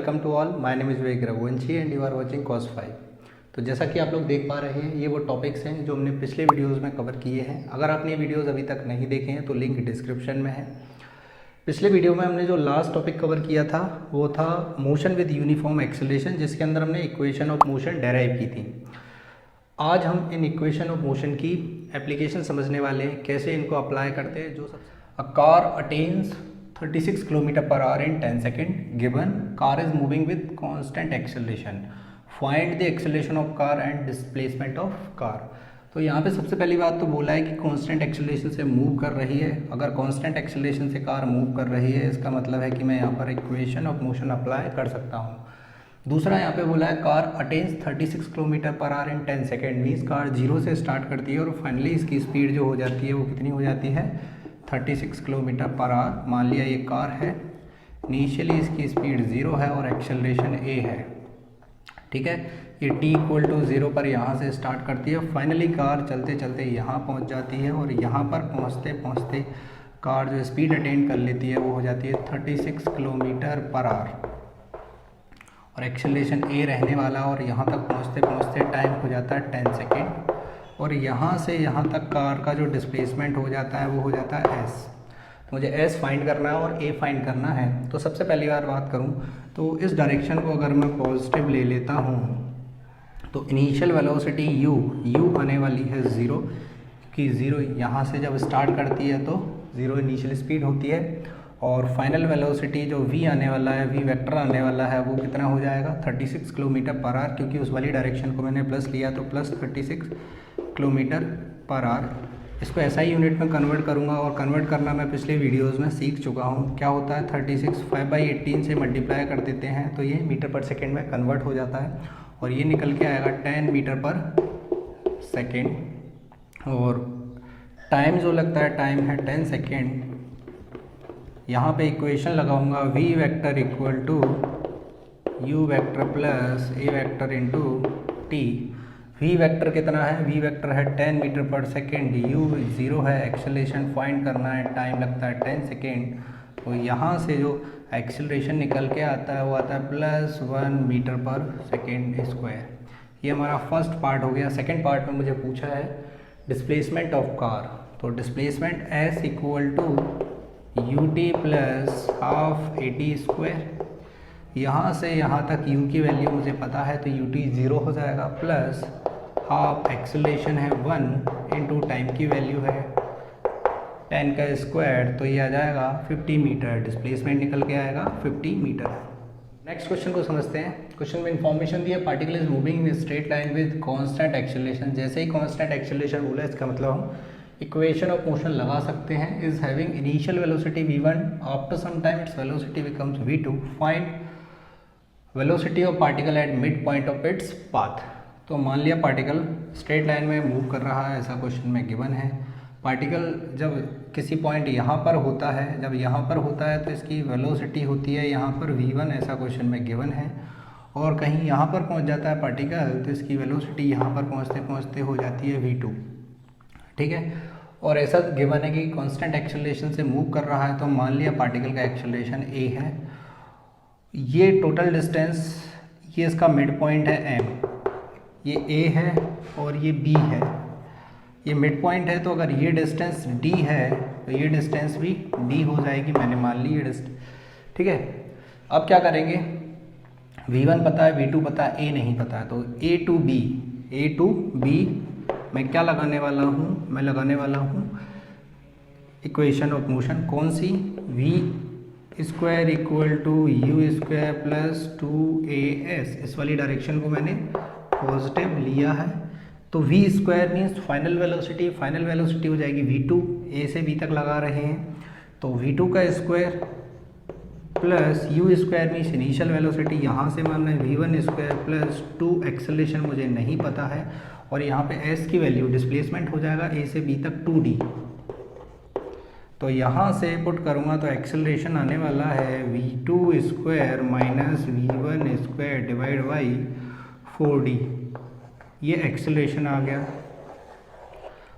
Welcome to all. My name is Vivek Raghuvanshi and you are watching कॉस 5। तो जैसा कि आप लोग देख पा रहे हैं, ये वो टॉपिक्स हैं जो हमने पिछले वीडियोस में कवर किए हैं। अगर आपने ये वीडियोस अभी तक नहीं देखे हैं तो लिंक डिस्क्रिप्शन में है। पिछले वीडियो में हमने जो लास्ट टॉपिक कवर किया था वो था मोशन विद यूनिफॉर्म एक्सेलरेशन, जिसके अंदर हमने इक्वेशन ऑफ मोशन डेराइव की थी। आज हम इन इक्वेशन ऑफ मोशन की एप्लीकेशन समझने वाले हैं, कैसे इनको अप्लाई करते हैं। जो सबसे a car attains 36 kilometre per hour in 10 second given car is moving with constant acceleration, find the acceleration of car and displacement of car. तो यहाँ पे सबसे पहली बात तो बोला है कि कांस्टेंट एक्सेलरेशन से मूव कर रही है। अगर कांस्टेंट एक्सेलरेशन से कार मूव कर रही है, इसका मतलब है कि मैं यहाँ पर इक्वेशन ऑफ मोशन अप्लाई कर सकता हूँ। दूसरा यहाँ पे बोला है car attains 36 kilometre per hour in 10 second, means car 0 से स्टार्ट करती है और फाइनली इसकी स्पीड जो हो जाती है वो कितनी हो जाती है, 36 किलोमीटर पर आवर। मान लिया ये कार है, इनिशियली इसकी स्पीड 0 है और एक्सेलरेशन a है, ठीक है। ये t = 0 पर यहाँ से स्टार्ट करती है, फाइनली कार चलते चलते यहाँ पहुँच जाती है और यहाँ पर पहुँचते पहुँचते कार जो स्पीड अटेन कर लेती है वो हो जाती है 36 किलोमीटर पर आवर और एक्सेलरेशन a रहने वाला, और यहाँ तक पहुँचते पहुँचते टाइम हो जाता है 10 सेकेंड, और यहाँ से यहाँ तक कार का जो डिस्प्लेसमेंट हो जाता है वो हो जाता है s। तो मुझे s फाइंड करना है और a फाइंड करना है। तो सबसे पहली बार बात करूँ तो इस डायरेक्शन को अगर मैं पॉजिटिव ले लेता हूँ तो इनिशियल वेलोसिटी u आने वाली है 0, कि 0 यहाँ से जब स्टार्ट करती है तो 0 इनिशियल स्पीड होती है, और फाइनल वेलोसिटी जो v आने वाला है, v वेक्टर आने वाला है, वो कितना हो जाएगा 36 किलोमीटर पर आवर, क्योंकि उस वाली डायरेक्शन को मैंने प्लस लिया तो प्लस 36 किलोमीटर पर आवर। इसको SI यूनिट में कन्वर्ट करूँगा, और कन्वर्ट करना मैं पिछले वीडियोज़ में सीख चुका हूँ। क्या होता है 36 5/18 से मल्टीप्लाई कर देते हैं तो ये मीटर पर सेकेंड में कन्वर्ट हो जाता है, और ये निकल के आएगा 10 मीटर पर सेकेंड। और टाइम जो लगता है, टाइम है 10 सेकेंड। यहाँ पे इक्वेशन लगाऊंगा v vector equal to u vector plus a vector into t। v vector कितना है, v वेक्टर है 10 मीटर पर सेकेंड, u 0 है, एक्सेलरेशन फाइंड करना है, टाइम लगता है 10 सेकेंड। तो यहाँ से जो एक्सेलरेशन निकल के आता है वो आता है +1 मीटर पर सेकेंड स्क्वायर। ये हमारा फर्स्ट पार्ट हो गया। सेकेंड पार्ट में मुझे पूछा है डिस्प्लेसमेंट ऑफ कार। तो displacement s equal to ut plus half AT square. यहाँ से यहाँ तक u की वैल्यू मुझे पता है तो ut 0 हो जाएगा, प्लस हाफ एक्सेलरेशन है 1 इंटू टाइम की वैल्यू है 10 का स्क्वायर, तो ये आ जाएगा 50 मीटर। डिस्प्लेसमेंट निकल के आएगा 50 मीटर। नेक्स्ट क्वेश्चन को समझते हैं। क्वेश्चन में इन्फॉर्मेशन दी है particle is moving in straight line with constant acceleration. जैसे ही कांस्टेंट एक्सेलरेशन बोला, इसका मतलब हम इक्वेशन ऑफ मोशन लगा सकते हैं। Is having initial velocity v1, after some time its velocity becomes v2, find velocity of particle at mid point of its path. तो मान लिया पार्टिकल स्ट्रेट लाइन में मूव कर रहा है, ऐसा क्वेश्चन में गिवन है। पार्टिकल जब किसी पॉइंट यहाँ पर होता है, जब यहाँ पर होता है तो इसकी वेलोसिटी होती है यहाँ पर v1, ऐसा क्वेश्चन में गिवन है। और कहीं यहाँ पर पहुँच जाता है पार्टिकल तो इसकी वेलोसिटी यहाँ पर पहुँचते पहुँचते हो जाती है v2, ठीक है। और ऐसा गिवन है कि कांस्टेंट एक्सेलरेशन से मूव कर रहा है, तो मान लिया पार्टिकल का एक्सेलरेशन a है। ये टोटल डिस्टेंस, ये इसका मिड पॉइंट है m, ये a है और ये b है, ये मिड पॉइंट है। तो अगर ये डिस्टेंस d है तो ये डिस्टेंस भी d हो जाएगी, मैंने मान ली ये डिस्टेंस, ठीक है। अब क्या करेंगे, v1 पता है, v2 पता है, a नहीं पता है, तो a to b मैं क्या लगाने वाला हूँ, मैं लगाने वाला हूँ इक्वेशन ऑफ मोशन। कौन सी, v square equal to u square plus 2as। इस वाली डायरेक्शन को मैंने पॉजिटिव लिया है, तो v square means final velocity, final velocity हो जाएगी v2, a से b तक लगा रहे हैं, तो v2 का square plus u square means initial velocity, यहाँ से मान रहे v1 स्क्वायर प्लस 2 एक्सेलरेशन मुझे नहीं पता है, और यहाँ पे s की वैल्यू डिस्प्लेसमेंट हो जाएगा a से b तक 2d। तो यहाँ से पुट करूँगा तो एक्सेलरेशन आने वाला है v2 square minus v1 square divide by 4d। ये एक्सेलरेशन आ गया।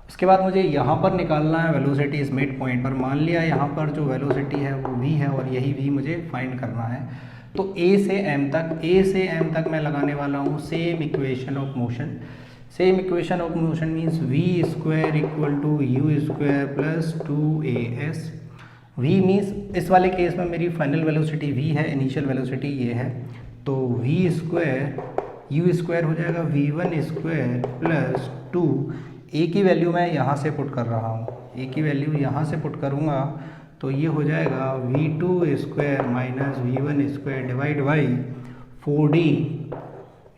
उसके बाद मुझे यहाँ पर निकालना है वेलोसिटी इस मिड पॉइंट पर। मान लिया यहाँ पर जो वेलोसिटी है वो v है और यही v मुझे फाइंड करना है। तो ए से एम तक मैं लगाने वाला हूँ same equation of motion. Same equation of motion means v square equal to u square plus 2as। V means इस वाले केस में मेरी फाइनल वेलोसिटी v है, इनिशियल वेलोसिटी ये है, तो v स्क्वायर यू स्क्वायर हो जाएगा v1 स्क्वायर प्लस 2। ए की वैल्यू मैं यहाँ से पुट कर रहा हूँ, ए की वैल्यू यहाँ से पुट करूँगा तो ये हो जाएगा v2 square minus v1 square divide by 4d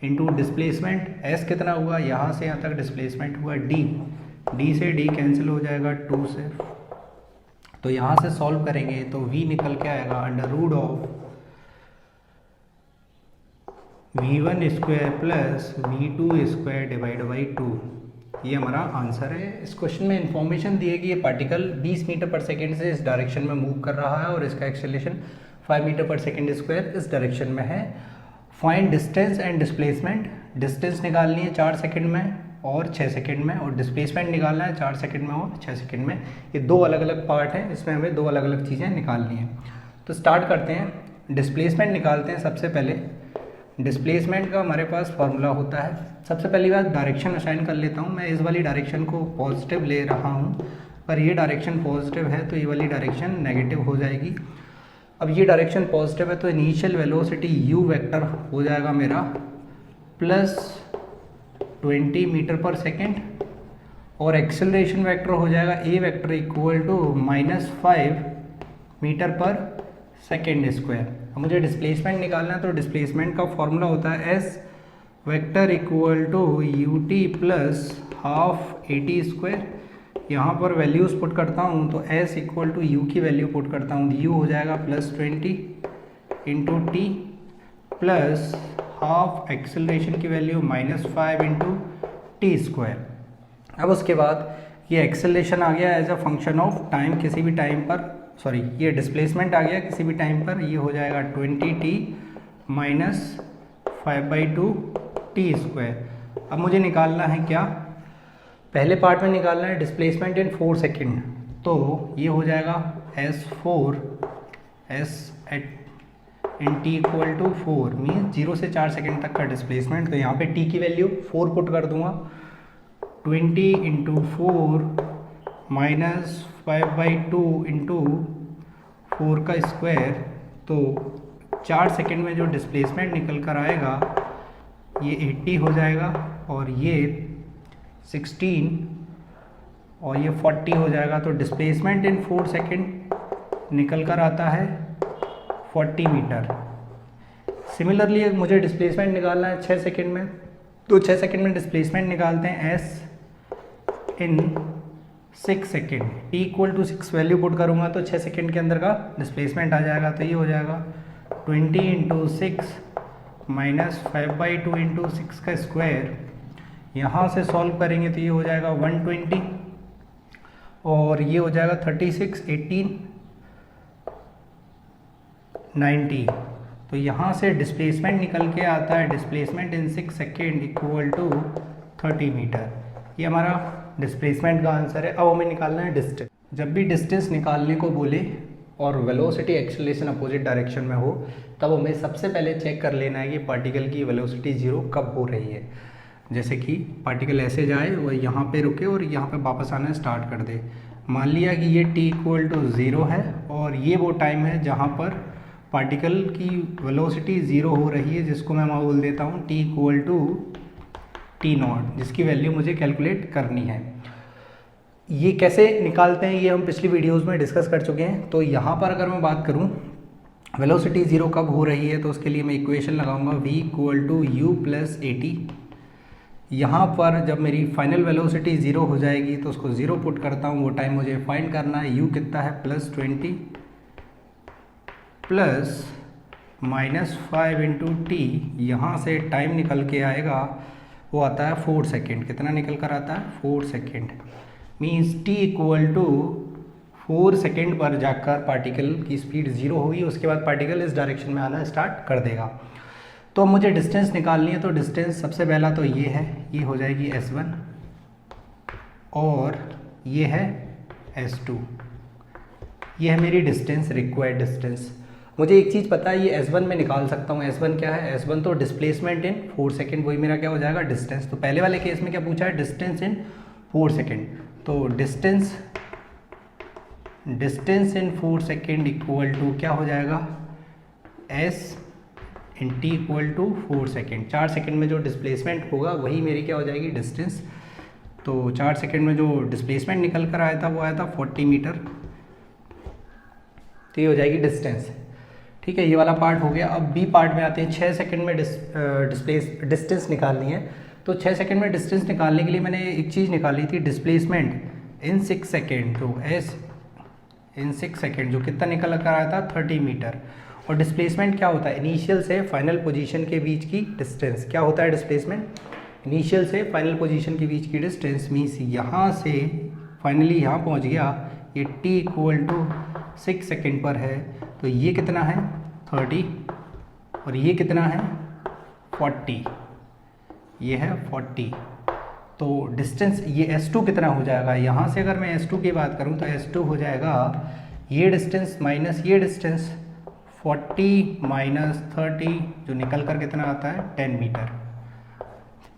into displacement. s कितना हुआ, यहाँ से यहाँ तक डिस्प्लेसमेंट हुआ d से d कैंसिल हो जाएगा 2 से। तो यहाँ से सॉल्व करेंगे तो v निकल के आएगा under root of v1 square plus v2 square divide by 2। ये हमारा आंसर है। इस क्वेश्चन में इंफॉर्मेशन दी है कि ये पार्टिकल 20 मीटर पर सेकेंड से इस डायरेक्शन में मूव कर रहा है और इसका acceleration 5 metre per second square इस डायरेक्शन में है। Find distance and displacement. Distance निकालनी है 4 सेकेंड में और 6 सेकेंड में, और डिस्प्लेसमेंट निकालना है 4 सेकेंड में और 6 सेकेंड में। ये दो अलग अलग पार्ट हैं, इसमें हमें दो अलग अलग चीज़ें निकालनी हैं। तो स्टार्ट करते हैं, डिस्प्लेसमेंट निकालते हैं। सबसे पहले डिस्प्लेसमेंट का हमारे पास फॉर्मूला होता है। सबसे पहली बात डायरेक्शन असाइन कर लेता हूँ। मैं इस वाली डायरेक्शन को पॉजिटिव ले रहा हूँ, पर ये डायरेक्शन पॉजिटिव है तो ये वाली डायरेक्शन नेगेटिव हो जाएगी। अब ये डायरेक्शन पॉजिटिव है तो इनिशियल वेलोसिटी u वेक्टर हो जाएगा मेरा प्लस 20 मीटर पर सेकेंड, और एक्सेलरेशन वेक्टर हो जाएगा a vector equal to -5 metre per second square. अब मुझे डिस्प्लेसमेंट निकालना है तो डिस्प्लेसमेंट का फॉर्मूला होता है s vector equal to ut plus half at square. यहाँ पर वैल्यूज़ पुट करता हूँ तो s इक्वल टू u की वैल्यू पुट करता हूँ, u हो जाएगा plus 20 into t plus half acceleration की वैल्यू -5 इंटू टी स्क्वायर। अब उसके बाद ये एक्सेलरेशन आ गया as a function of time, किसी भी टाइम पर, सॉरी ये डिस्प्लेसमेंट आ गया किसी भी टाइम पर, ये हो जाएगा 20t माइनस 5/2 टी स्क्वायर। अब मुझे निकालना है क्या, पहले पार्ट में निकालना है डिस्प्लेसमेंट इन 4 सेकेंड, तो ये हो जाएगा s4 s at in t equal to 4 means 0 से 4 सेकेंड तक का डिस्प्लेसमेंट। तो यहाँ पे t की वैल्यू 4 पुट कर दूंगा, 20 इंटू 4 माइनस 5/2 इंटू 4 का स्क्वायर। तो 4 सेकेंड में जो डिस्प्लेसमेंट निकल कर आएगा ये 80 हो जाएगा, और ये 16 और ये 40 हो जाएगा। तो डिस्प्लेसमेंट इन 4 सेकेंड निकल कर आता है 40 मीटर। सिमिलरली मुझे डिस्प्लेसमेंट निकालना है 6 सेकेंड में, तो 6 सेकेंड में डिस्प्लेसमेंट निकालते हैं s in 6 second, t equal to 6 value put करूँगा तो 6 सेकेंड के अंदर का डिस्प्लेसमेंट आ जाएगा। तो ये हो जाएगा 20 इंटू 6 माइनस 5/2 इंटू 6 का स्क्वायर। यहाँ से सॉल्व करेंगे तो ये हो जाएगा 120 और ये हो जाएगा 36, 18, 90। तो यहाँ से डिस्प्लेसमेंट निकल के आता है displacement in 6 second equal to 30 metre. ये हमारा डिस्प्लेसमेंट का आंसर है। अब हमें निकालना है डिस्टेंस। जब भी डिस्टेंस निकालने को बोले और वेलोसिटी एक्सेलरेशन अपोजिट डायरेक्शन में हो, तब हमें सबसे पहले चेक कर लेना है कि पार्टिकल की वेलोसिटी 0 कब हो रही है। जैसे कि पार्टिकल ऐसे जाए और यहाँ पे रुके और यहाँ पे वापस आना स्टार्ट कर दे। मान लिया कि ये t इक्वल टू 0 है और ये वो टाइम है जहाँ पर पार्टिकल की वेलोसिटी 0 हो रही है, जिसको मैं वहाँ बोल देता हूँ t इक्वल टू t0, जिसकी वैल्यू मुझे कैलकुलेट करनी है। ये कैसे निकालते हैं ये हम पिछली वीडियोज़ में डिस्कस कर चुके हैं। तो यहाँ पर अगर मैं बात करूँ वेलोसिटी 0 कब हो रही है, तो उसके लिए मैं इक्वेशन लगाऊंगा v equal to u plus at। यहाँ पर जब मेरी फाइनल वेलोसिटी 0 हो जाएगी तो उसको 0 पुट करता हूँ, वो टाइम मुझे फाइंड करना है। u कितना है +20 प्लस -5 इंटू टी। यहाँ से टाइम निकल के आएगा, वो आता है 4 सेकेंड। कितना निकल कर आता है 4 second. Means t equal to 4 second पर जाकर पार्टिकल की स्पीड 0 होगी, उसके बाद पार्टिकल इस डायरेक्शन में आना स्टार्ट कर देगा। तो अब मुझे डिस्टेंस निकालनी है, तो डिस्टेंस सबसे पहला तो ये है, ये हो जाएगी s1 और ये है s2। ये है मेरी डिस्टेंस, रिक्वायर्ड डिस्टेंस। मुझे एक चीज़ पता है, ये S1 में निकाल सकता हूँ। S1 क्या है? S1 तो डिस्प्लेसमेंट इन 4 सेकेंड, वही मेरा क्या हो जाएगा डिस्टेंस। तो पहले वाले केस में क्या पूछा है? Distance in 4 second. तो distance in 4 second equal to क्या हो जाएगा? S in T equal to 4 second. 4 second में जो डिस्प्लेसमेंट होगा वही मेरी क्या हो जाएगी डिस्टेंस। तो 4 सेकेंड में जो डिस्प्लेसमेंट निकल कर आया था वो आया था 40 मीटर। तो ये हो जाएगी डिस्टेंस। ठीक है, ये वाला पार्ट हो गया। अब बी पार्ट में आते हैं। 6 सेकेंड में डिस्टेंस निकालनी है। तो 6 सेकेंड में डिस्टेंस निकालने के लिए मैंने एक चीज़ निकाली थी, डिस्प्लेसमेंट इन 6 सेकेंड। तो एस इन 6 सेकेंड जो कितना निकल कर आया था 30 मीटर। और डिस्प्लेसमेंट क्या होता है? इनिशियल से फाइनल पोजीशन के बीच की डिस्टेंस। क्या होता है डिस्प्लेसमेंट? इनिशियल से फाइनल पोजीशन के बीच की डिस्टेंस। मीन्स यहाँ से फाइनली यहाँ पहुँच गया, ये t इक्वल टू 6 सेकेंड पर है। तो ये कितना है 30 और ये कितना है 40, ये है 40। तो डिस्टेंस ये S2 कितना हो जाएगा? यहाँ से अगर मैं S2 की बात करूँ तो S2 हो जाएगा ये डिस्टेंस माइनस ये डिस्टेंस, 40 माइनस 30 जो निकल कर कितना आता है 10 मीटर।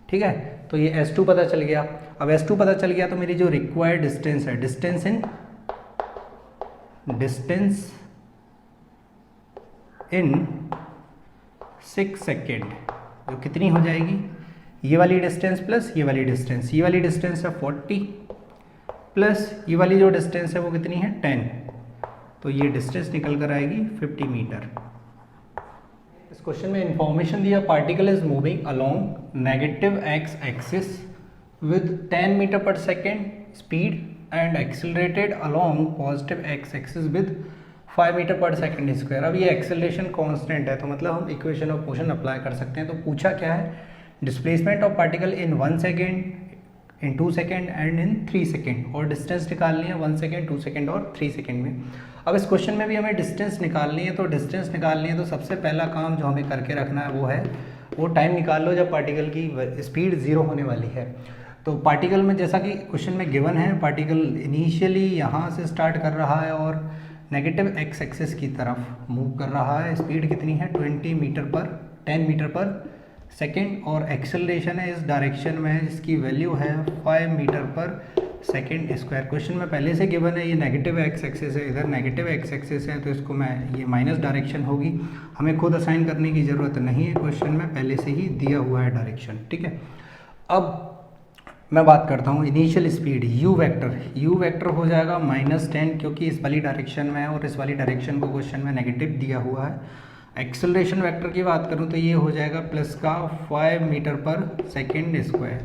ठीक है, तो ये S2 पता चल गया। अब S2 पता चल गया तो मेरी जो रिक्वायर्ड डिस्टेंस है, डिस्टेंस इन 6 सेकेंड जो कितनी हो जाएगी? ये वाली डिस्टेंस प्लस ये वाली डिस्टेंस। ये वाली डिस्टेंस है 40 प्लस ये वाली जो डिस्टेंस है वो कितनी है 10। तो ये डिस्टेंस निकल कर आएगी 50 मीटर। इस क्वेश्चन में इंफॉर्मेशन दिया, particle is moving along negative X axis with 10 metre per second speed and accelerated along positive X axis with 5 metre per second square. अब ये एक्सेलरेशन कांस्टेंट है, तो मतलब हम इक्वेशन ऑफ मोशन अप्लाई कर सकते हैं। तो पूछा क्या है? Displacement of particle in 1 second, in 2 second and in 3 second. और डिस्टेंस निकालनी है 1 सेकेंड, 2 सेकेंड और 3 सेकेंड में। अब इस क्वेश्चन में भी हमें डिस्टेंस निकालनी है। तो डिस्टेंस निकालनी है तो सबसे पहला काम जो हमें करके रखना है वो टाइम निकाल लो जब पार्टिकल की स्पीड 0 होने वाली है। तो पार्टिकल में जैसा कि क्वेश्चन में गिवन है, पार्टिकल इनिशियली यहाँ से स्टार्ट कर रहा है और नेगेटिव एक्स एक्सिस की तरफ मूव कर रहा है। स्पीड कितनी है 10 मीटर पर सेकेंड और एक्सेलरेशन है इस डायरेक्शन में, जिसकी वैल्यू है 5 metre per second square. Question में पहले से गिवन है, ये नेगेटिव एक्स एक्सिस है, इधर नेगेटिव एक्स एक्सिस है, तो इसको मैं ये माइनस डायरेक्शन होगी। हमें खुद असाइन करने की ज़रूरत नहीं है, क्वेश्चन में पहले से ही दिया हुआ है डायरेक्शन। ठीक है, अब मैं बात करता हूँ इनिशियल स्पीड u वेक्टर हो जाएगा -10, क्योंकि इस वाली डायरेक्शन में है और इस वाली डायरेक्शन को क्वेश्चन में नेगेटिव दिया हुआ है। एक्सेलरेशन वेक्टर की बात करूँ तो ये हो जाएगा प्लस का 5 metre per second square.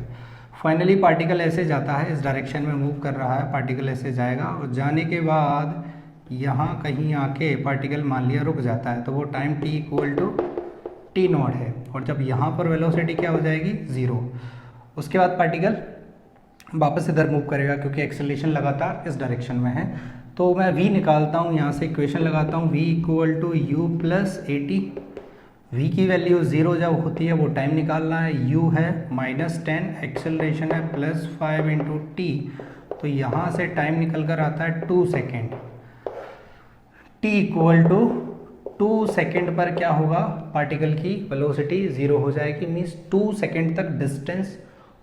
Finally particle ऐसे जाता है, इस डायरेक्शन में मूव कर रहा है, पार्टिकल ऐसे जाएगा और जाने के बाद यहाँ कहीं आके पार्टिकल मान लिया रुक जाता है, तो वो time t equal to t0 है। और जब यहाँ पर वेलोसिटी क्या हो जाएगी 0। उसके बाद पार्टिकल वापस इधर मूव करेगा क्योंकि एक्सेलरेशन लगातार इस डायरेक्शन में है। तो मैं v निकालता हूँ, यहाँ से इक्वेशन लगाता हूँ, v equal to u plus AT। v की वैल्यू 0 जब होती है वो टाइम निकालना है, u है -10, एक्सेलरेशन है +5 इंटू टी। तो यहाँ से टाइम निकल कर आता है 2 second. t equal to 2 second पर क्या होगा, पार्टिकल की वेलोसिटी 0 हो जाएगी। मीन्स 2 सेकेंड तक डिस्टेंस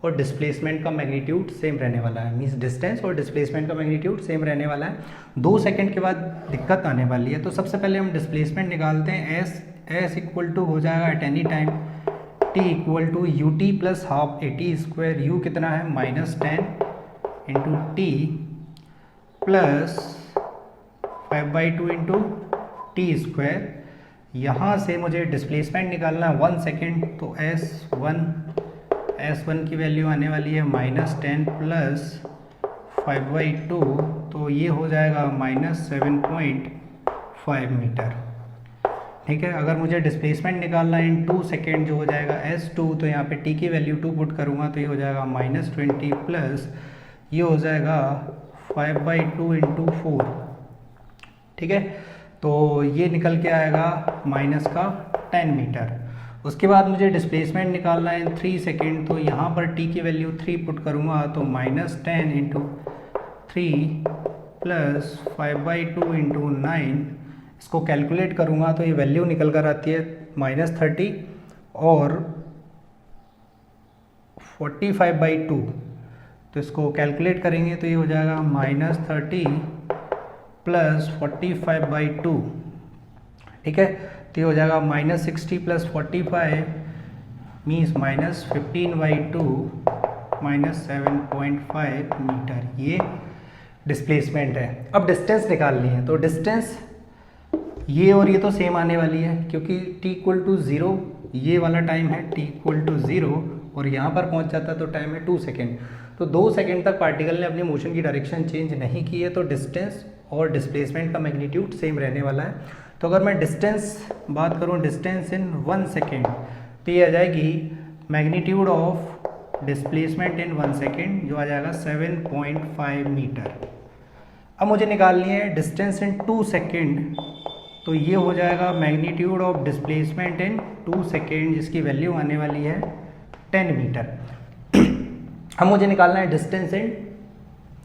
और डिस्प्लेसमेंट का मैग्नीट्यूड सेम रहने वाला है। मीन्स डिस्टेंस और डिस्प्लेसमेंट का मैग्नीट्यूड सेम रहने वाला है। 2 सेकेंड के बाद दिक्कत आने वाली है। तो सबसे पहले हम डिस्प्लेसमेंट निकालते हैं। एस इक्वल टू हो जाएगा at any time t equal to u t plus half AT square. U कितना है -10 into t plus 5/2 into t square. यहाँ से मुझे डिस्प्लेसमेंट निकालना है 1 सेकेंड, तो S1 की वैल्यू आने वाली है -10 प्लस 5/2, तो ये हो जाएगा -7.5 मीटर। ठीक है, अगर मुझे डिस्प्लेसमेंट निकालना है इन 2 सेकेंड जो हो जाएगा S2, तो यहाँ पे t की वैल्यू 2 पुट करूँगा तो ये हो जाएगा -20 प्लस ये हो जाएगा 5/2 इंटू 4। ठीक है, तो ये निकल के आएगा -10 मीटर। उसके बाद मुझे डिस्प्लेसमेंट निकालना है 3 सेकेंड, तो यहाँ पर t की वैल्यू 3 पुट करूँगा तो -10 इंटू 3 प्लस 5/2 इंटू 9 इसको कैलकुलेट करूँगा तो ये वैल्यू निकल कर आती है -30 और 45/2। तो इसको कैलकुलेट करेंगे तो ये हो जाएगा -30 + 45/2, ठीक है। तो ये हो जाएगा -60 + 45 मीन्स -15/2 -7.5 मीटर, ये डिस्प्लेसमेंट है। अब डिस्टेंस निकालनी है, तो डिस्टेंस ये और ये तो सेम आने वाली है क्योंकि t = 0 ये वाला टाइम है, t = 0 और यहाँ पर पहुँच जाता है तो टाइम है 2 सेकेंड। तो 2 सेकेंड तक पार्टिकल ने अपनी मोशन की डायरेक्शन चेंज नहीं की है, तो डिस्टेंस और डिस्प्लेसमेंट का मैग्नीट्यूड सेम रहने वाला है। तो अगर मैं डिस्टेंस बात करूँ, डिस्टेंस इन 1 सेकेंड, तो ये आ जाएगी magnitude of displacement in 1 second जो आ जाएगा 7.5 मीटर। अब मुझे निकालनी है डिस्टेंस इन 2 सेकेंड, तो ये हो जाएगा magnitude of displacement in 2 second जिसकी वैल्यू आने वाली है 10 मीटर। अब मुझे निकालना है डिस्टेंस इन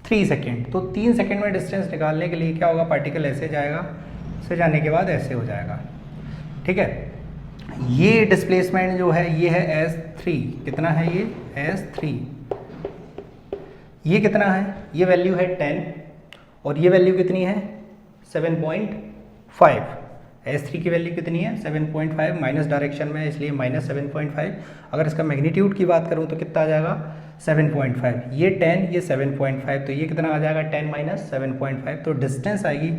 3 सेकेंड, तो 3 सेकेंड में डिस्टेंस निकालने के लिए क्या होगा, पार्टिकल ऐसे जाएगा, ऐसे जाने के बाद ऐसे हो जाएगा, ठीक है। ये डिस्प्लेसमेंट जो है ये है S3, कितना है ये S3, ये कितना है, ये वैल्यू है 10 और ये वैल्यू कितनी है 7.5। S3 की वैल्यू कितनी है 7.5, माइनस डायरेक्शन में इसलिए -7.5। अगर इसका मैग्नीट्यूड की बात करूं तो कितना आ जाएगा 7.5, ये 10 ये 7.5, तो ये कितना आ जाएगा 10 - 7.5। तो डिस्टेंस आएगी,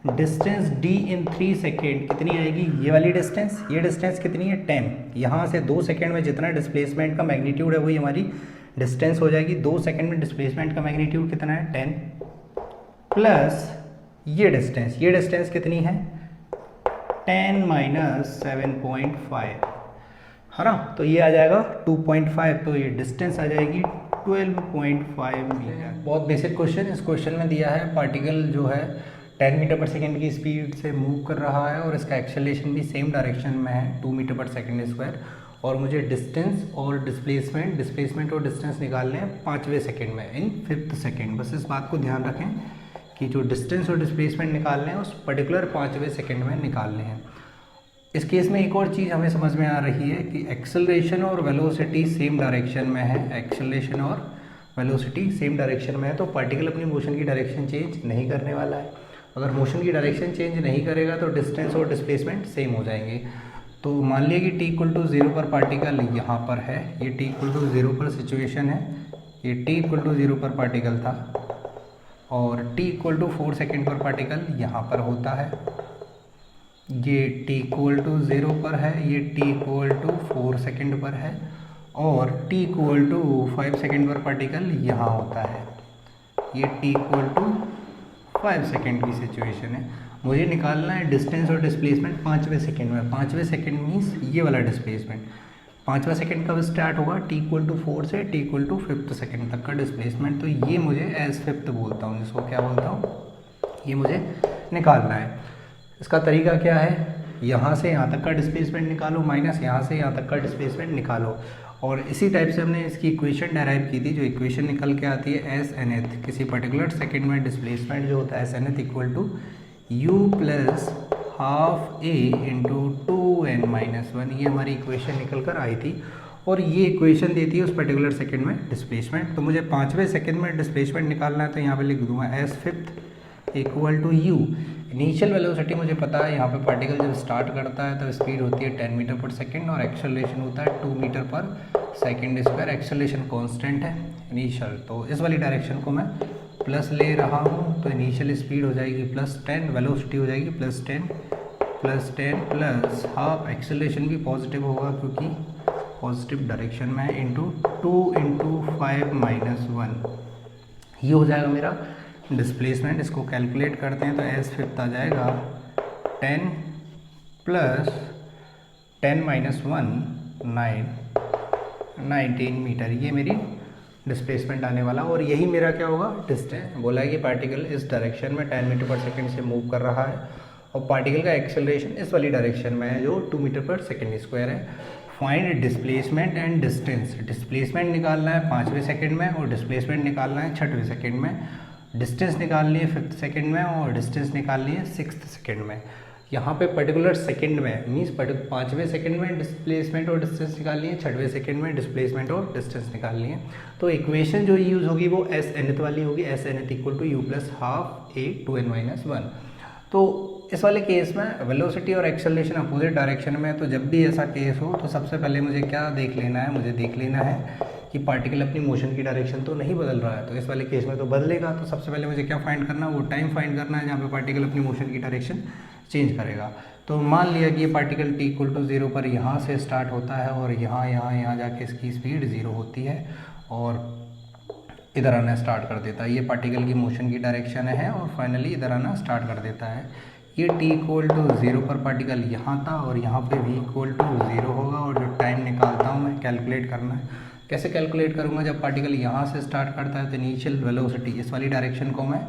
डिस्टेंस d इन 3 सेकेंड कितनी आएगी, ये वाली डिस्टेंस, ये डिस्टेंस कितनी है 10। यहाँ से 2 सेकेंड में जितना डिस्प्लेसमेंट का मैग्नीट्यूड है वही हमारी डिस्टेंस हो जाएगी। 2 सेकेंड में डिस्प्लेसमेंट का मैग्नीट्यूड कितना है 10 प्लस ये डिस्टेंस कितनी है 10 - 7.5, है ना। तो ये आ जाएगा 2.5, तो ये डिस्टेंस आ जाएगी 12.5 मीटर। बहुत बेसिक क्वेश्चन, इस क्वेश्चन में दिया है पार्टिकल जो है 10 मीटर पर सेकेंड की स्पीड से मूव कर रहा है और इसका एक्सेलरेशन भी सेम डायरेक्शन में है 2 मीटर पर सेकेंड स्क्वायर, और मुझे डिस्टेंस और डिस्प्लेसमेंट और डिस्टेंस निकालने हैं 5वें सेकेंड में इन 5th सेकेंड। बस इस बात को ध्यान रखें कि जो डिस्टेंस और डिस्प्लेसमेंट निकालने हैं उस पर्टिकुलर 5वें सेकेंड में निकालने हैं। इस केस में एक और चीज़ हमें समझ में आ रही है कि एक्सेलरेशन और वेलोसिटी सेम डायरेक्शन में है, एक्सेलरेशन और वेलोसिटी सेम डायरेक्शन में है, तो पार्टिकल अपनी मोशन की डायरेक्शन चेंज नहीं करने वाला है। अगर मोशन की डायरेक्शन चेंज नहीं करेगा तो डिस्टेंस और डिस्प्लेसमेंट सेम हो जाएंगे। तो मान लिया कि t = 0 पर पार्टिकल यहाँ पर है, ये t = 0 पर सिचुएशन है, ये t = 0 पर पार्टिकल था और t = 4 सेकेंड पर पार्टिकल यहाँ पर होता है, ये t = 0 पर है, ये t = 4 सेकेंड पर है और t = 5 सेकेंड पर पार्टिकल यहाँ होता है, ये t = 5 सेकेंड की सिचुएशन है। मुझे निकालना है डिस्टेंस और डिस्प्लेसमेंट 5वें सेकेंड में। 5वें सेकेंड मीन्स ये वाला डिस्प्लेसमेंट, 5वां सेकेंड कब स्टार्ट होगा, t = 4 से t = 5th सेकेंड तक का डिस्प्लेसमेंट। तो ये मुझे एज 5th बोलता हूँ, जिसको क्या बोलता हूँ, ये मुझे निकालना है। इसका तरीका क्या है, यहाँ से यहाँ तक का डिस्प्लेसमेंट निकालो माइनस यहाँ से यहाँ तक का डिस्प्लेसमेंट निकालो, और इसी टाइप से हमने इसकी इक्वेशन डेराइव की थी। जो इक्वेशन निकल के आती है एस nth, किसी पर्टिकुलर सेकेंड में डिस्प्लेसमेंट जो होता है S nth = u + ½ a × 2n - 1, ये हमारी इक्वेशन निकल कर आई थी और ये इक्वेशन देती है उस पर्टिकुलर सेकेंड में डिस्प्लेसमेंट। तो मुझे 5वें सेकेंड में डिस्प्लेसमेंट निकालना है, तो यहाँ पे लिख दूंगा S 5th = u। Initial velocity मुझे पता है, यहाँ पे पार्टिकल जब स्टार्ट करता है तो स्पीड होती है 10 मीटर पर सेकेंड और एक्सेलरेशन होता है 2 metre per second square. Acceleration constant है इनिशियल, तो इस वाली डायरेक्शन को मैं प्लस ले रहा हूँ, तो इनिशियल स्पीड हो जाएगी +10, वेलोसिटी हो जाएगी +10 प्लस हाफ, एक्सेलरेशन भी पॉजिटिव होगा क्योंकि पॉजिटिव डायरेक्शन में है, × 2 × 5 - 1, ये हो जाएगा मेरा डिस्प्लेसमेंट। इसको कैलकुलेट करते हैं तो एस 5th आ जाएगा 10 + 10 - 1 9 19 मीटर, ये मेरी डिस्प्लेसमेंट आने वाला। और यही मेरा क्या होगा डिस्टेंस। बोला है कि पार्टिकल इस डायरेक्शन में 10 मीटर पर सेकेंड से मूव कर रहा है और पार्टिकल का एक्सेलरेशन इस वाली डायरेक्शन में है जो 2 मीटर पर सेकेंड स्क्वायर है। Find displacement and distance. Displacement निकालना है 5वें सेकेंड में और डिस्प्लेसमेंट निकालना है 6वें सेकेंड में। डिस्टेंस निकालनी है 5th सेकेंड में और डिस्टेंस निकालनी है 6th सेकेंड में। यहाँ पे पर्टिकुलर सेकंड में मीन्स 5वें सेकंड में डिस्प्लेसमेंट और डिस्टेंस निकालनी है, 6वें सेकंड में डिस्प्लेसमेंट और डिस्टेंस निकालनी है। तो इक्वेशन जो यूज़ होगी वो एस एनथ वाली होगी, s nth equal to u plus half a 2n minus 1। तो इस वाले केस में वेलोसिटी और एक्सेलरेशन अपोजिट डायरेक्शन में, तो जब भी ऐसा केस हो तो सबसे पहले मुझे क्या देख लेना है, मुझे देख लेना है कि पार्टिकल अपनी मोशन की डायरेक्शन तो नहीं बदल रहा है। तो इस वाले केस में तो बदलेगा, तो सबसे पहले मुझे क्या फाइंड करना है, वो टाइम फाइंड करना है जहाँ पे पार्टिकल अपनी मोशन की डायरेक्शन चेंज करेगा। तो मान लिया कि ये पार्टिकल t इक्वल टू 0 पर यहाँ से स्टार्ट होता है और यहाँ जाके इसकी स्पीड 0 होती है और इधर आना स्टार्ट कर देता है। ये पार्टिकल की मोशन की डायरेक्शन है और फाइनली इधर आना स्टार्ट कर देता है। ये t इक्वल टू 0 पर पार्टिकल यहाँ था और यहाँ पे v इक्वल टू 0 होगा और जो टाइम निकालता हूँ मैं कैलकुलेट करना है। कैसे कैलकुलेट करूँगा, जब पार्टिकल यहाँ से स्टार्ट करता है तो इनिशियल वेलोसिटी इस वाली डायरेक्शन को मैं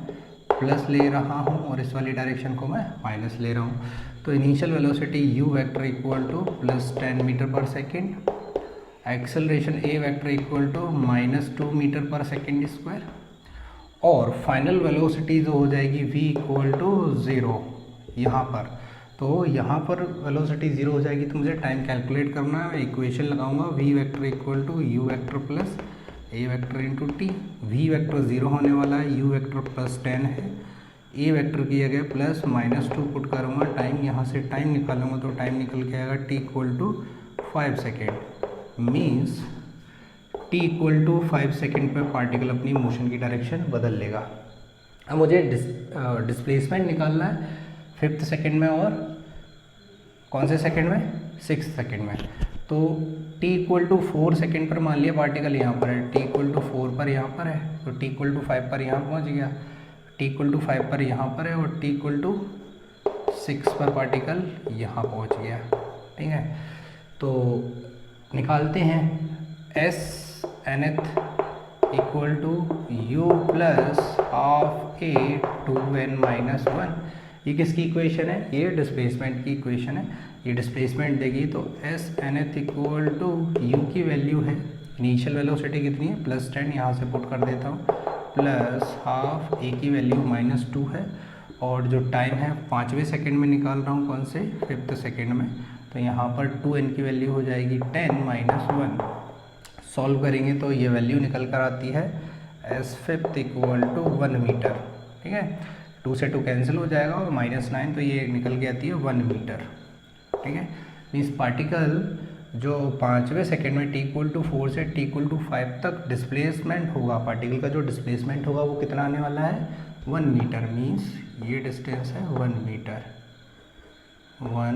प्लस ले रहा हूँ और इस वाली डायरेक्शन को मैं माइनस ले रहा हूँ। तो initial velocity u vector equal to plus 10 metre per second, acceleration a vector equal to minus 2 metre per second square और फाइनल वेलोसिटी जो हो जाएगी v इक्वल टू 0 यहाँ पर। तो यहाँ पर वेलोसिटी 0 हो जाएगी तो मुझे टाइम कैलकुलेट करना है। इक्वेशन लगाऊंगा v vector equal to u vector plus a vector into t. v vector 0 होने वाला है, u वेक्टर प्लस 10 है, a वेक्टर किया गया प्लस माइनस 2 पुट करूँगा, टाइम यहाँ से टाइम निकालूंगा तो टाइम निकल के आएगा t equal to 5 second. Means t equal to 5 second पर पार्टिकल अपनी मोशन की डायरेक्शन बदल लेगा। अब मुझे डिस्प्लेसमेंट निकालना है 5th सेकेंड में और कौन से सेकेंड में, 6th सेकेंड में। तो t इक्वल टू 4 सेकेंड पर मान लिया पार्टिकल यहाँ पर है, t इक्वल टू 4 पर यहाँ पर है, तो t इक्वल टू 5 पर यहाँ पहुँच गया, t इक्वल टू 5 पर यहाँ पर है और t इक्वल टू 6 पर पार्टिकल यहाँ पहुँच गया। ठीक है, तो निकालते हैं s nth equal to u plus half a 2n minus 1। ये किसकी इक्वेशन है, ये डिस्प्लेसमेंट की इक्वेशन है। ये डिस्प्लेसमेंट देगी तो s nth equal to u की वैल्यू है, इनिशियल वेलोसिटी कितनी है प्लस 10, यहाँ से पुट कर देता हूँ, प्लस हाफ a की वैल्यू माइनस 2 है और जो टाइम है 5वें सेकेंड में निकाल रहा हूँ, कौन से 5th सेकेंड में। तो यहाँ पर 2n की वैल्यू हो जाएगी 10 माइनस 1। सॉल्व करेंगे तो ये वैल्यू निकल कर आती है s5 इक्वल टू 1 मीटर। ठीक है, 2 से 2 कैंसिल हो जाएगा और -9 तो ये निकल के आती है 1 मीटर। ठीक है, मीन्स पार्टिकल जो 5वें सेकेंड में t इक्वल टू 4 से t इक्वल टू 5 तक डिस्प्लेसमेंट होगा, पार्टिकल का जो डिस्प्लेसमेंट होगा वो कितना आने वाला है 1 मीटर। मीन्स ये डिस्टेंस है 1 मीटर, 1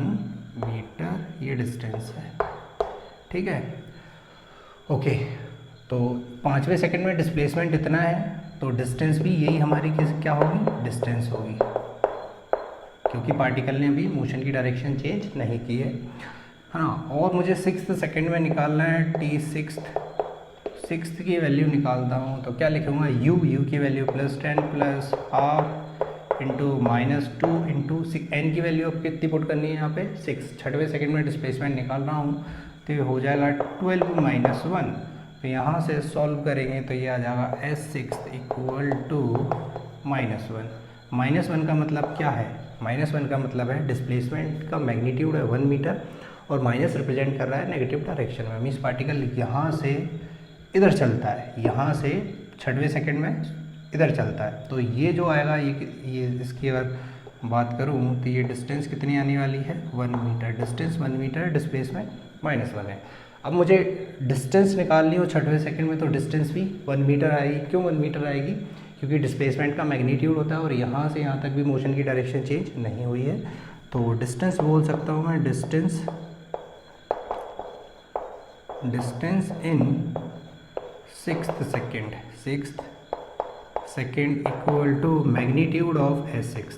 मीटर ये डिस्टेंस है। ठीक है, ओके, तो 5वें सेकेंड में डिस्प्लेसमेंट इतना है तो डिस्टेंस भी यही हमारी क्या होगी, डिस्टेंस होगी, क्योंकि पार्टिकल ने अभी मोशन की डायरेक्शन चेंज नहीं की है। हाँ, और मुझे 6th सेकेंड में निकालना है t 6th की वैल्यू निकालता हूँ तो क्या लिखूँगा, u की value plus 10 plus half into minus 2 into n की वैल्यू अब कितनी पुट करनी है यहाँ पे 6। 6वें सेकेंड में डिस्प्लेसमेंट निकाल रहा हूँ तो ये हो जाएगा 12 माइनस 1। तो यहाँ से सॉल्व करेंगे तो ये आ जाएगा s6 इक्वल टू -1। -1 का मतलब क्या है, -1 का मतलब है डिस्प्लेसमेंट का मैग्नीट्यूड है 1 मीटर और माइनस रिप्रेजेंट कर रहा है नेगेटिव डायरेक्शन में। मीन्स पार्टिकल यहाँ से इधर चलता है, यहाँ से 6वें सेकेंड में इधर चलता है। तो ये जो आएगा ये इसकी अगर बात करूँ तो ये डिस्टेंस कितनी आने वाली है 1 मीटर। डिस्टेंस 1 मीटर, डिस्प्लेसमेंट -1 है। अब मुझे डिस्टेंस निकालनी हो 6वें सेकेंड में तो डिस्टेंस भी 1 मीटर आएगी। क्यों 1 मीटर आएगी, क्योंकि डिस्प्लेसमेंट का मैग्नीट्यूड होता है और यहाँ से यहाँ तक भी मोशन की डायरेक्शन चेंज नहीं हुई है। तो डिस्टेंस बोल सकता हूँ मैं, distance in 6th second equal to magnitude of s6।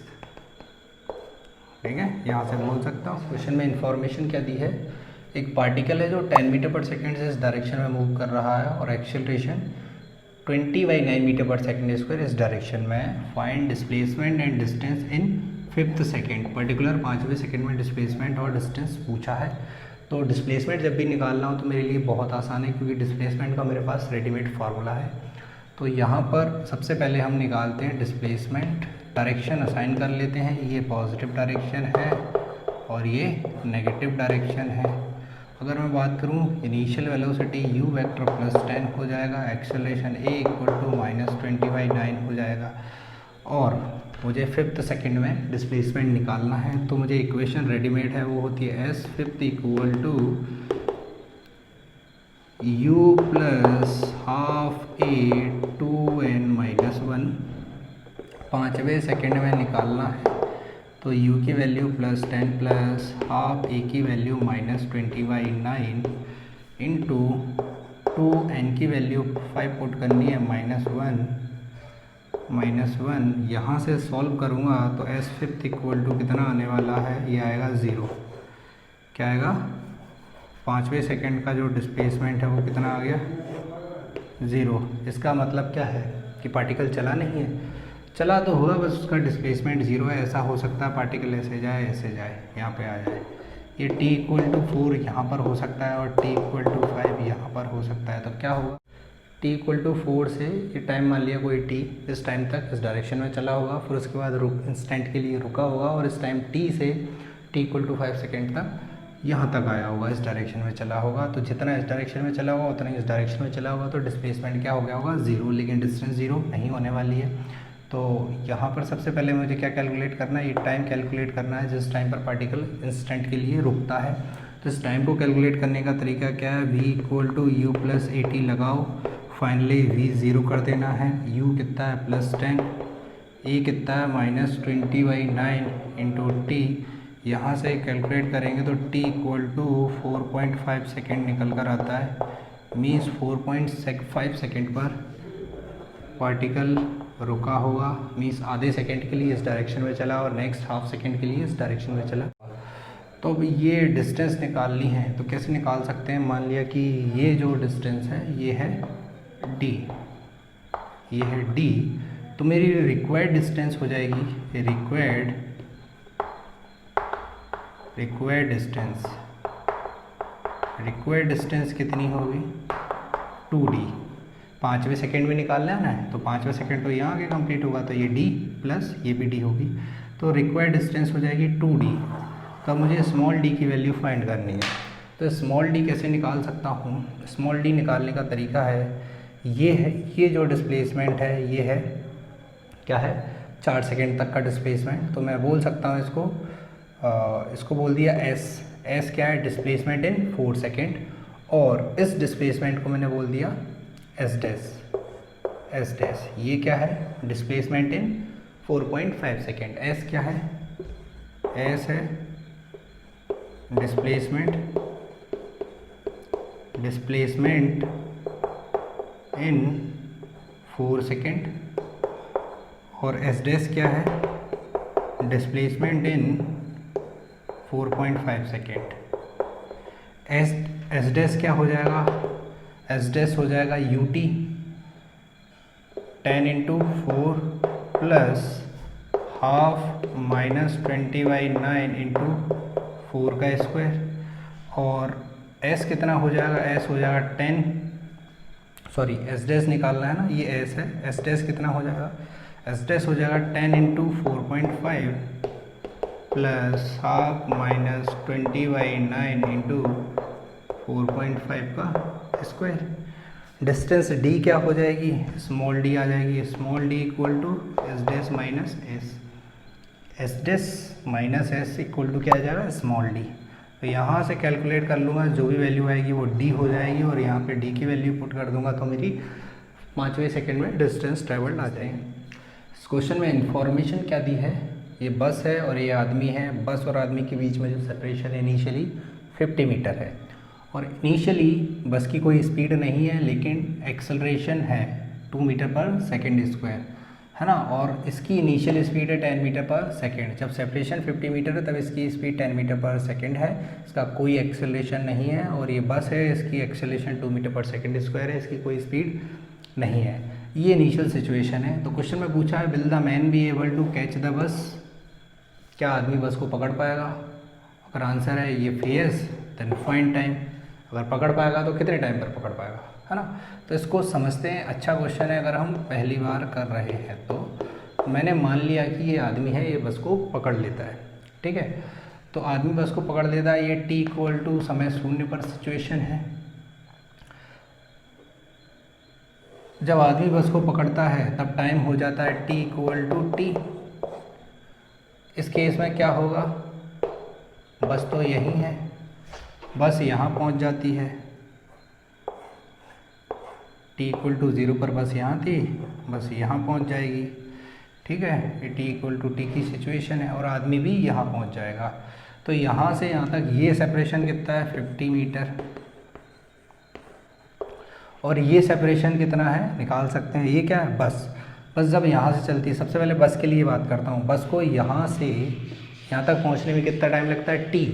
ठीक है, यहाँ से बोल सकता हूँ। क्वेश्चन में इंफॉर्मेशन क्या दी है, एक पार्टिकल है जो 10 मीटर पर सेकेंड से इस डायरेक्शन में मूव कर रहा है और acceleration 20/9 metre per second square इस डायरेक्शन में। Find displacement and distance in 5th second. Particular 5वें सेकेंड में डिस्प्लेसमेंट और डिस्टेंस पूछा है। तो डिस्प्लेसमेंट जब भी निकालना हो तो मेरे लिए बहुत आसान है, क्योंकि डिस्प्लेसमेंट का मेरे पास रेडीमेड फार्मूला है। तो यहाँ पर सबसे पहले हम निकालते हैं डिस्प्लेसमेंट डायरेक्शन असाइन कर लेते हैं। ये पॉजिटिव डायरेक्शन है और ये नेगेटिव डायरेक्शन है। अगर मैं बात करूँ initial velocity u vector plus 10 हो जाएगा, एक्सेलरेशन a इक्वल टू -20/9 हो जाएगा। और मुझे फिफ्थ सेकंड में डिस्प्लेसमेंट निकालना है, तो मुझे इक्वेशन रेडीमेड है, वो होती है s fifth equal to u plus half a 2n-1। पाँचवें सेकंड में निकालना है तो u की value plus 10 plus half a की वैल्यू -20/9 इंटू 2n की वैल्यू 5 पुट करनी है -1 यहाँ से सॉल्व करूँगा तो s फिफ्थ इक्वल टू कितना आने वाला है, ये आएगा 0। क्या आएगा, पाँचवें सेकंड का जो डिस्प्लेसमेंट है वो कितना आ गया, 0। इसका मतलब क्या है कि पार्टिकल चला नहीं है, चला तो होगा, बस उसका डिस्प्लेसमेंट 0 है। ऐसा हो सकता है पार्टिकल ऐसे जाए यहाँ पे आ जाए। ये t इक्वल टू 4 यहाँ पर हो सकता है और t इक्वल टू 5 यहाँ पर हो सकता है। तो क्या होगा, t इक्वल टू 4 से ये टाइम मान लिया कोई t इस टाइम तक इस डायरेक्शन में चला होगा, फिर उसके बाद इंस्टेंट के लिए रुका होगा और इस टाइम t से t इक्वल टू 5 सेकेंड तक यहाँ तक आया होगा, इस डायरेक्शन में चला होगा। तो जितना इस डायरेक्शन में चला होगा उतना इस डायरेक्शन में चला होगा, तो डिस्प्लेसमेंट क्या हो गया होगा, 0। लेकिन डिस्टेंस 0 नहीं होने वाली है। तो यहाँ पर सबसे पहले मुझे क्या कैलकुलेट करना है, ये टाइम कैलकुलेट करना है जिस टाइम पर पार्टिकल इंस्टेंट के लिए रुकता है। तो इस टाइम को कैलकुलेट करने का तरीका क्या है, v equal to u plus 80 लगाओ, फाइनली v 0 कर देना है। u कितना है +10, a कितना है -20/9 इंटू टी, यहाँ से कैलकुलेट करेंगे तो t इक्वल टू 4.5 सेकेंड निकल कर आता है। मीन्स 4.5 सेकेंड पर पार्टिकल रुका होगा, मीन्स आधे सेकेंड के लिए इस डायरेक्शन में चला और नेक्स्ट हाफ सेकेंड के लिए इस डायरेक्शन में चला। तो अब ये डिस्टेंस निकालनी है, तो कैसे निकाल सकते हैं, मान लिया कि ये जो डिस्टेंस है ये है d, ये है d, तो मेरी रिक्वायर्ड डिस्टेंस हो जाएगी रिक्वायर्ड डिस्टेंस कितनी होगी, 2d। पाँचवें सेकंड में निकालना है ना, तो पाँचवें सेकंड तो यहाँ आके कंप्लीट होगा, तो ये d प्लस ये भी d होगी, तो रिक्वायर्ड डिस्टेंस हो जाएगी 2d। तब मुझे स्मॉल d की वैल्यू फाइंड करनी है। तो स्मॉल d कैसे निकाल सकता हूँ, स्मॉल d निकालने का तरीका है, ये जो डिस्प्लेसमेंट है ये है क्या है, 4 सेकेंड तक का डिस्प्लेसमेंट। तो मैं बोल सकता हूँ इसको बोल दिया s क्या है, डिस्प्लेसमेंट इन 4 सेकेंड, और इस डिस्प्लेसमेंट को मैंने बोल दिया s डैश। ये क्या है, डिस्प्लेसमेंट इन 4.5 सेकेंड। s क्या है, s है डिस्प्लेसमेंट इन 4 सेकेंड, और s डैश क्या है, डिस्प्लेसमेंट इन 4.5 सेकेंड। s डैश क्या हो जाएगा, s डैश हो जाएगा ut 10 into 4 plus half -20/9 into 4 का स्क्वायर, और s कितना हो जाएगा, s हो जाएगा 10, सॉरी s डैश निकालना है ना, ये s है, s डैश कितना हो जाएगा, s डैश हो जाएगा 10 इंटू 4.5 प्लस हाफ -20/9 इंटू 4.5 का स्क्वायर। डिस्टेंस d क्या हो जाएगी, स्मॉल d आ जाएगी, small d equal to s dash minus s equal to क्या आ जाएगा, स्मॉल d। तो यहाँ से कैलकुलेट कर लूँगा, जो भी वैल्यू आएगी वो d हो जाएगी, और यहाँ पे d की वैल्यू पुट कर दूँगा तो मेरी 5वें सेकंड में डिस्टेंस ट्रेवल्ड आ जाएंगे। इस क्वेश्चन में इंफॉर्मेशन क्या दी है, ये बस है और ये आदमी है। बस और आदमी के बीच में जो सेपरेशन इनिशियली 50 मीटर है, और इनिशियली बस की कोई स्पीड नहीं है, लेकिन एक्सेलरेशन है 2 मीटर पर सेकेंड स्क्वायर, है ना, और इसकी इनिशियल स्पीड है 10 मीटर पर सेकेंड। जब सेपरेशन 50 मीटर है तब इसकी स्पीड 10 मीटर पर सेकेंड है, इसका कोई एक्सेलरेशन नहीं है। और ये बस है, इसकी acceleration 2 metre per second square है, इसकी कोई स्पीड नहीं है। ये इनिशियल सिचुएशन है। तो क्वेश्चन में पूछा है will the man be able to catch the bus, क्या आदमी बस को पकड़ पाएगा। अगर आंसर है ये फेस देन फाइंड टाइम, अगर पकड़ पाएगा तो कितने टाइम पर पकड़ पाएगा, है ना। तो इसको समझते हैं, अच्छा क्वेश्चन है अगर हम पहली बार कर रहे हैं तो मैंने मान लिया कि ये आदमी है, ये बस को पकड़ लेता है, ठीक है। तो आदमी बस को पकड़ लेता है, ये t इक्वल टू समय 0 पर सिचुएशन है। जब आदमी बस को पकड़ता है तब टाइम हो जाता है t इक्वल टू टी। इस केस में क्या होगा, बस तो यही है, बस यहाँ पहुँच जाती है, t इक्वल टू 0 पर बस यहाँ थी, बस यहाँ पहुँच जाएगी, ठीक है। ये t इक्वल टू टी की सिचुएशन है और आदमी भी यहाँ पहुँच जाएगा। तो यहाँ से यहाँ तक ये सेपरेशन कितना है, 50 मीटर, और ये सेपरेशन कितना है निकाल सकते हैं। ये क्या है, बस जब यहाँ से चलती है, सबसे पहले बस के लिए बात करता हूँ। बस को यहाँ से यहाँ तक पहुँचने में कितना टाइम लगता है, t,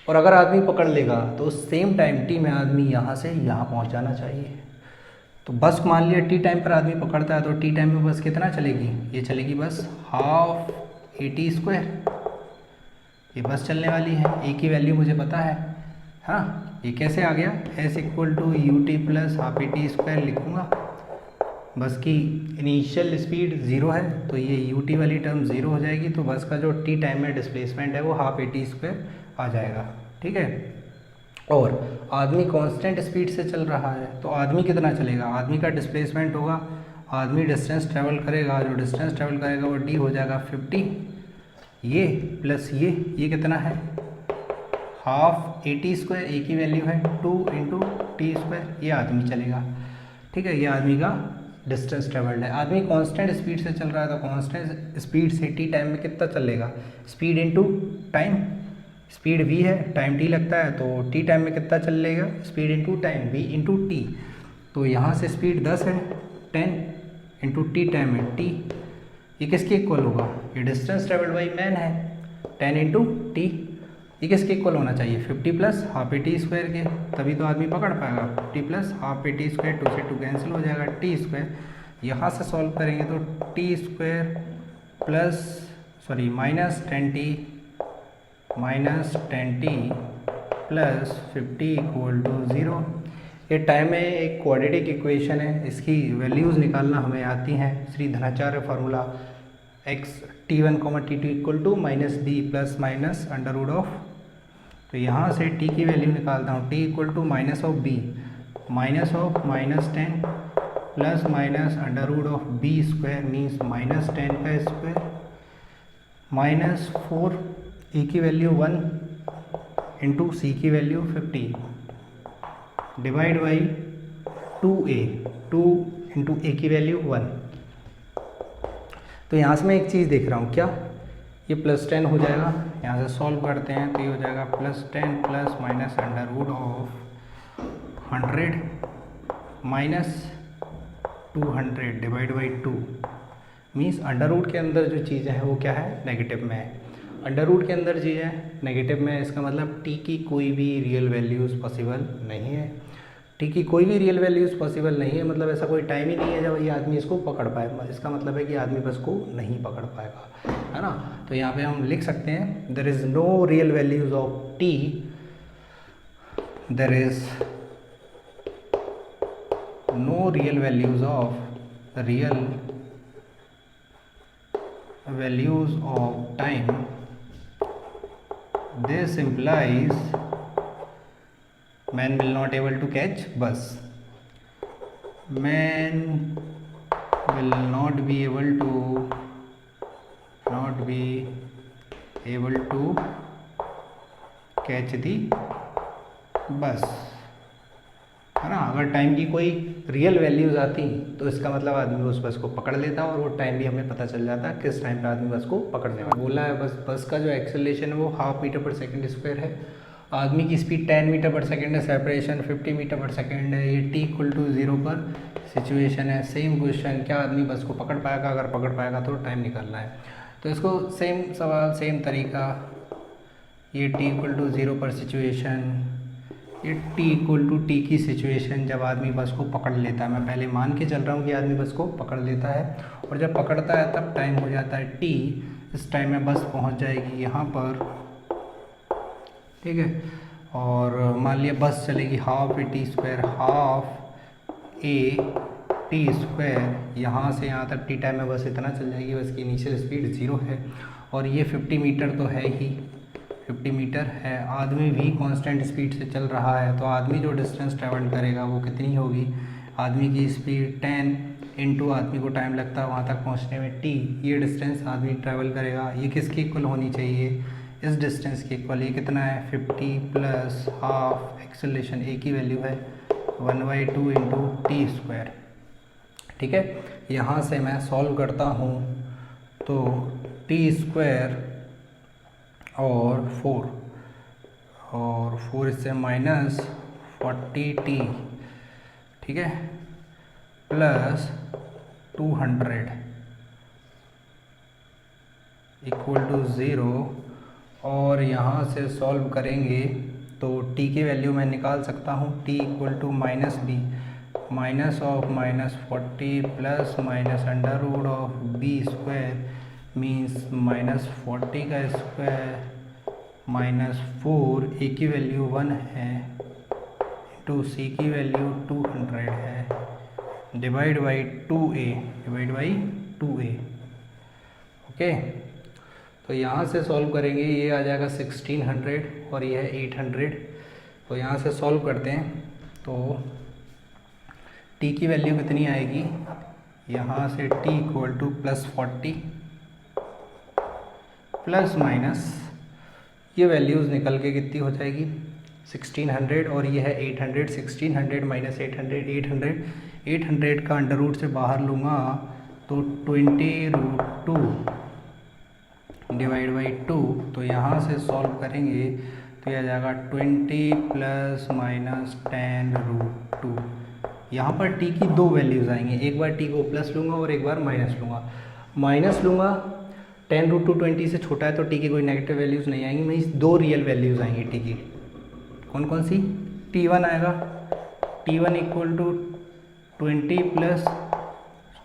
और अगर आदमी पकड़ लेगा तो सेम टाइम t में आदमी यहाँ से यहाँ पहुँच जाना चाहिए। तो बस मान लिया t टाइम पर आदमी पकड़ता है, तो t टाइम में बस कितना चलेगी, ये चलेगी बस हाफ AT²। ये बस चलने वाली है, a की वैल्यू मुझे पता है, हाँ। ये कैसे आ गया, s equal to UT plus half AT² लिखूँगा। बस की इनिशियल स्पीड 0 है, तो ये UT वाली टर्म 0 हो जाएगी, तो बस का जो t टाइम में डिस्प्लेसमेंट है वो हाफ AT² आ जाएगा, ठीक है। और आदमी कांस्टेंट स्पीड से चल रहा है, तो आदमी कितना चलेगा, आदमी का डिस्प्लेसमेंट होगा, आदमी डिस्टेंस ट्रैवल करेगा, जो डिस्टेंस ट्रैवल करेगा वो d हो जाएगा 50, ये प्लस ये कितना है, हाफ AT², a की वैल्यू है 2 इंटू t², ये आदमी चलेगा, ठीक है। ये आदमी का डिस्टेंस ट्रेवल्ड है। आदमी कांस्टेंट स्पीड से चल रहा है, तो कांस्टेंट स्पीड से t टाइम में कितना चलेगा, speed into time, speed v है, टाइम t लगता है, तो t टाइम में कितना चलेगा, speed into time v into T. तो यहाँ से स्पीड 10 है, 10 इंटू टी टाइम में t, ये किसके इक्वल होगा, ये डिस्टेंस ट्रेवल्ड बाई मैन है, 10 इंटू टी। ये किसके इक्वल होना चाहिए, 50 प्लस हाफ AT² के, तभी तो आदमी पकड़ पाएगा। 50 प्लस हाफ AT², 2 से 2 कैंसिल हो जाएगा, t²। यहाँ से सॉल्व करेंगे तो t² plus minus 10t plus 50 equal to 0। ये टाइम में एक क्वाड्रेटिक इक्वेशन है, इसकी वैल्यूज़ निकालना हमें आती हैं, Shri Dhanacharya formula x t1, t2 equal to minus B plus minus under root of. तो यहाँ से t की वैल्यू निकालता हूँ, t equal to minus of B, minus of minus 10 plus minus under root of b² means minus 10 का square, minus 4, a की value 1 into C की value 50 divide by 2a, 2 into a की value 1। तो यहाँ से मैं एक चीज़ देख रहा हूँ, क्या ये प्लस 10 हो जाएगा, यहाँ से सॉल्व करते हैं तो ये हो जाएगा plus 10 plus minus under root of 100 minus 200 divide by 2 means under root के अंदर जो चीज़ें हैं वो क्या है, नेगेटिव में है। अंडर रूट के अंदर चीज़ें नेगेटिव में है, इसका मतलब t की कोई भी रियल वैल्यूज़ पॉसिबल नहीं है। t की कोई भी रियल वैल्यूज़ पॉसिबल नहीं है, मतलब ऐसा कोई टाइम ही नहीं है जब ये आदमी इसको पकड़ पाए, इसका मतलब है कि आदमी बस को नहीं पकड़ पाएगा, है ना। तो यहाँ पे हम लिख सकते हैं there is no real values of t, there is no real values of time, this implies man will not able to catch bus, man will not be able to catch the bus, है ना। अगर time की कोई real values आती तो इसका मतलब आदमी उस बस को पकड़ लेता और वो टाइम भी हमें पता चल जाता किस टाइम पे आदमी बस को पकड़ने वाला। बोला है बस का जो एक्सेलरेशन है वो हाफ मीटर पर सेकंड स्क्वायर है, आदमी की स्पीड 10 मीटर पर सेकंड है, सेपरेशन 50 मीटर पर सेकंड है, ये t इक्वल टू 0 पर सिचुएशन है। सेम क्वेश्चन, क्या आदमी बस को पकड़ पाएगा, अगर पकड़ पाएगा तो टाइम निकालना है। तो इसको सेम सवाल सेम तरीका, ये t इक्वल टू 0 पर सिचुएशन, ये t इक्वल टू टी की सिचुएशन जब आदमी बस को पकड़ लेता है। मैं पहले मान के चल रहा हूँ कि आदमी बस को पकड़ लेता है, और जब पकड़ता है तब टाइम हो जाता है t, इस टाइम में बस पहुँच जाएगी यहाँ पर, ठीक है। और मान लिया बस चलेगी half AT², half a T square, यहाँ से यहाँ तक टी टाइम में बस इतना चल जाएगी, बस की इनिशियल स्पीड 0 है और ये 50 मीटर तो है ही, 50 मीटर है। आदमी भी कांस्टेंट स्पीड से चल रहा है, तो आदमी जो डिस्टेंस ट्रैवल करेगा वो कितनी होगी, आदमी की स्पीड 10 इंटू आदमी को टाइम लगता है वहाँ तक पहुँचने में t, ये डिस्टेंस आदमी ट्रैवल करेगा, ये किसकी इक्वल होनी चाहिए, इस डिस्टेंस के इक्वल। ये कितना है 50 प्लस हाफ एक्सेलरेशन, ए की वैल्यू है 1/2 इंटू टी स्क्वायर। ठीक है, यहाँ से मैं सॉल्व करता हूँ तो टी स्क्वायर और 4 इससे माइनस 40t, ठीक है, प्लस 200 इक्वल टू 0। और यहाँ से सॉल्व करेंगे तो t की वैल्यू मैं निकाल सकता हूँ, t equal to minus b, minus of minus 40 plus minus under root of b square means minus 40 का स्क्वायर माइनस 4, a की वैल्यू 1 है टू c की वैल्यू 200 है, डिवाइड बाई 2a। ओके, तो यहाँ से सॉल्व करेंगे, ये आ जाएगा 1600 और ये है 800। तो यहाँ से सॉल्व करते हैं तो t की वैल्यू कितनी आएगी, यहाँ से t equal to plus 40 plus minus, ये वैल्यूज़ निकल के कितनी हो जाएगी 1600 और ये है 800। 1600 माइनस 800 का अंडर रूट से बाहर लूँगा तो 20√2 डिवाइड बाई 2। तो यहाँ से सॉल्व करेंगे तो यह आ जाएगा 20 प्लस माइनस 10√2। यहाँ पर t की दो वैल्यूज़ आएंगी, एक बार t को प्लस लूँगा और एक बार माइनस लूँगा। माइनस लूँगा 10√2 20 से छोटा है तो t की कोई नेगेटिव वैल्यूज़ नहीं आएंगी, मीन्स दो रियल वैल्यूज़ आएंगी t की। कौन कौन सी, t1 आएगा, t1 equal to 20 plus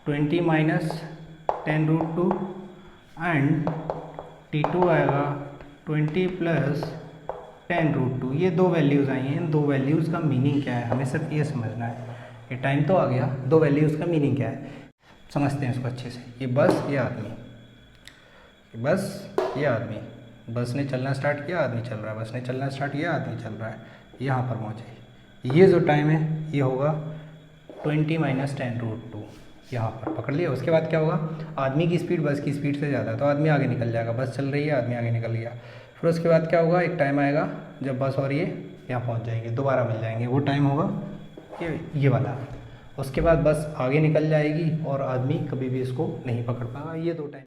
20 minus 10√2 and t2 आएगा 20 प्लस 10√2। ये दो वैल्यूज़ आई हैं, इन दो वैल्यूज़ का मीनिंग क्या है हमें सिर्फ ये समझना है। ये टाइम तो आ गया, दो वैल्यूज़ का मीनिंग क्या है समझते हैं इसको अच्छे से। ये बस, ये आदमी, ये बस, ये आदमी, बस ने चलना स्टार्ट किया, आदमी चल रहा है, बस ने चलना स्टार्ट किया, आदमी चल रहा है, यहाँ पर पहुँचे। ये जो टाइम है ये होगा 20 माइनस 10√2, यहाँ पर पकड़ लिया। उसके बाद क्या होगा, आदमी की स्पीड बस की स्पीड से ज़्यादा है तो आदमी आगे निकल जाएगा, बस चल रही है, आदमी आगे निकल गया। फिर उसके बाद क्या होगा, एक टाइम आएगा जब बस और ये यहाँ पहुँच जाएंगे, दोबारा मिल जाएंगे, वो टाइम होगा ये वाला। उसके बाद बस आगे निकल जाएगी और आदमी कभी भी इसको नहीं पकड़ पाएगा। ये दो टाइम